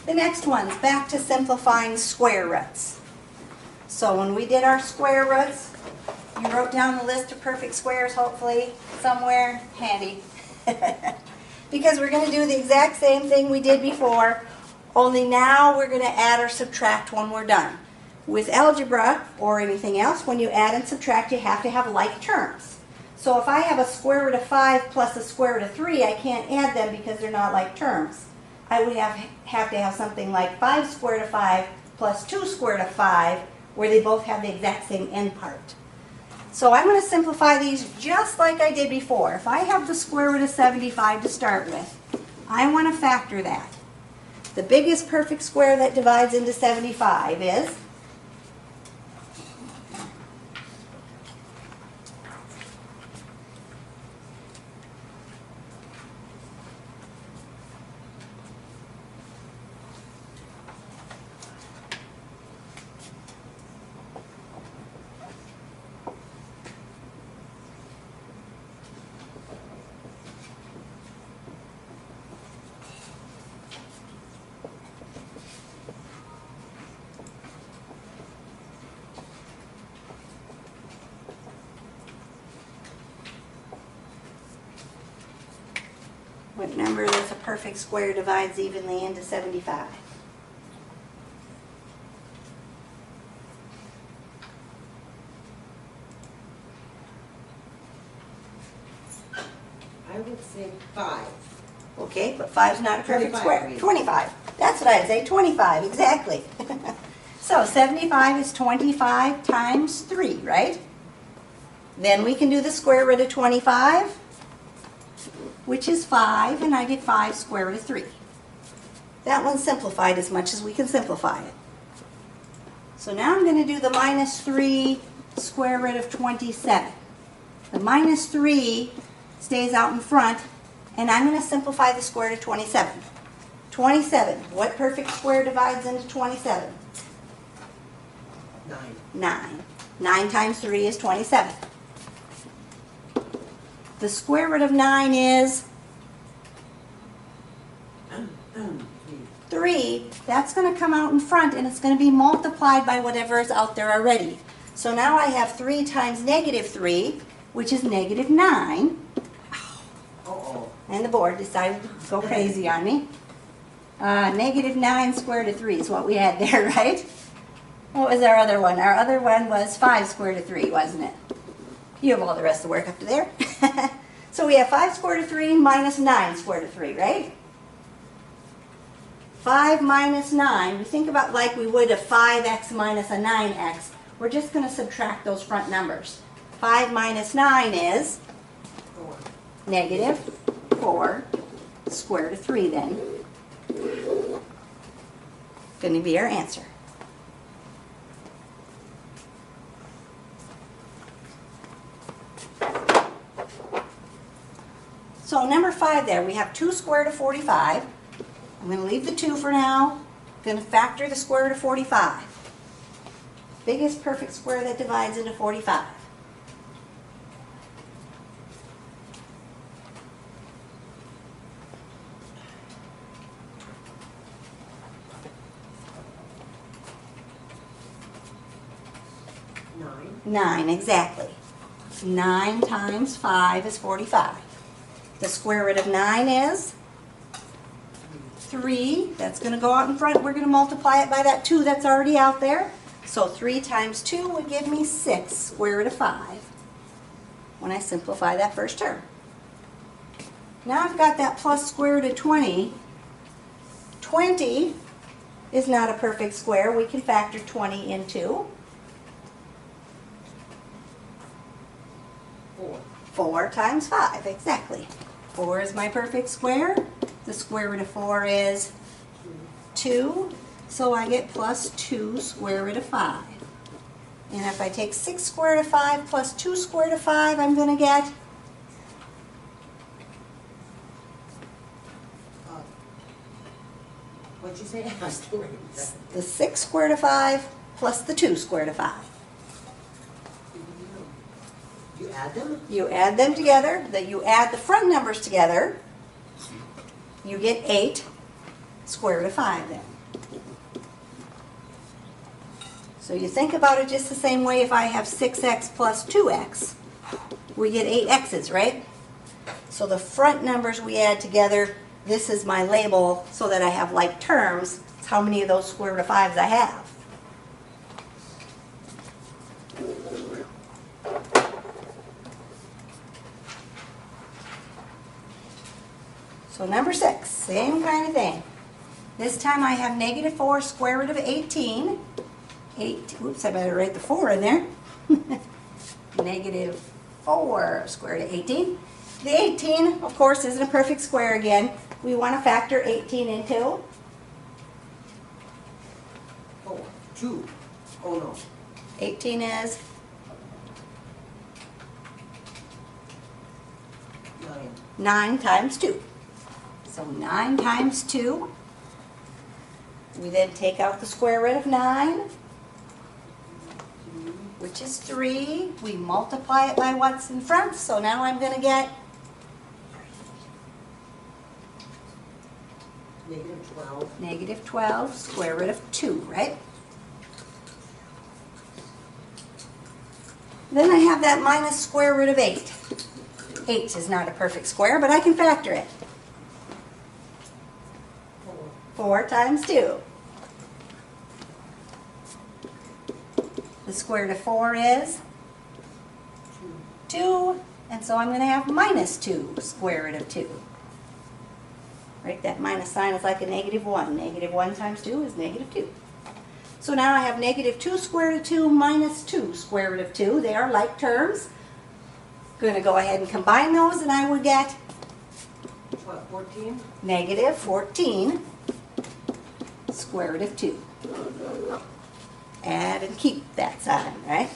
The next one's back to simplifying square roots. So when we did our square roots, you wrote down the list of perfect squares, hopefully, somewhere handy. Because we're going to do the exact same thing we did before, only now we're going to add or subtract when we're done. With algebra or anything else, when you add and subtract, you have to have like terms. So if I have a square root of 5 plus a square root of 3, I can't add them because they're not like terms. I would have to have something like 5 square root of 5 plus 2 square root of 5, where they both have the exact same end part. So I'm going to simplify these just like I did before. If I have the square root of 75 to start with, I want to factor that. The biggest perfect square that divides into 75 is what number that's a perfect square divides evenly into 75? I would say 5. Okay, but 5's not a perfect 25, square. I mean. 25. That's what I'd say, 25, exactly. So 75 is 25 times 3, right? Then we can do the square root of 25, which is 5, and I get 5 square root of 3. That one's simplified as much as we can simplify it. So now I'm going to do the minus 3 square root of 27. The minus 3 stays out in front, and I'm going to simplify the square root of 27. 27, what perfect square divides into 27? 9. 9. 9 times 3 is 27. The square root of 9 is 3. That's going to come out in front, and it's going to be multiplied by whatever is out there already. So now I have 3 times negative 3, which is negative 9. Uh-oh. And the board decided to go crazy on me. Negative 9 square root of 3 is what we had there, right? What was our other one? Our other one was 5 square root of 3, wasn't it? You have all the rest of the work up to there. So we have 5 square root of 3 minus 9 square root of 3, right? 5 minus 9, we think about like we would a 5x minus a 9x. We're just going to subtract those front numbers. 5 minus 9 is 4. negative 4 square root of 3 then. Going to be our answer. So number 5 there, we have 2 square root of 45. I'm going to leave the 2 for now. I'm going to factor the square root of 45. Biggest perfect square that divides into 45. Nine. 9, exactly. 9 times 5 is 45. The square root of 9 is 3. That's going to go out in front. We're going to multiply it by that 2 that's already out there. So 3 times 2 would give me 6 square root of 5 when I simplify that first term. Now I've got that plus square root of 20. 20 is not a perfect square. We can factor 20 into 4. 4 times 5, exactly. 4 is my perfect square. The square root of 4 is 2. So I get plus 2 square root of 5. And if I take 6 square root of 5 plus 2 square root of 5, I'm going to get What'd you say? I was doing that. the 6 square root of 5 plus the 2 square root of 5. You add them? You add them together, you add the front numbers together, you get 8 square root of 5 then. So you think about it just the same way if I have 6x plus 2x. We get 8 x's, right? So the front numbers we add together, this is my label so that I have like terms. It's how many of those square root of 5s I have. So number 6, same kind of thing. This time I have -4 square root of 18. Oops, I better write the 4 in there. -4 square root of 18. The 18, of course, isn't a perfect square again. We want to factor 18 into 4, 2. Oh no. 18 is 9. 9 times 2. So 9 times 2. We then take out the square root of 9, which is 3. We multiply it by what's in front, so now I'm going to get -12. -12 square root of 2, right? Then I have that minus square root of 8. 8 is not a perfect square, but I can factor it. 4 times 2. The square root of 4 is 2, and so I'm going to have -2 square root of 2. Right, that minus sign is like a -1. -1 times 2 is -2. So now I have -2 square root of 2 minus 2 square root of 2. They are like terms. Going to go ahead and combine those, and I would get What, 14? -14 square root of 2. Add and keep that sign, right?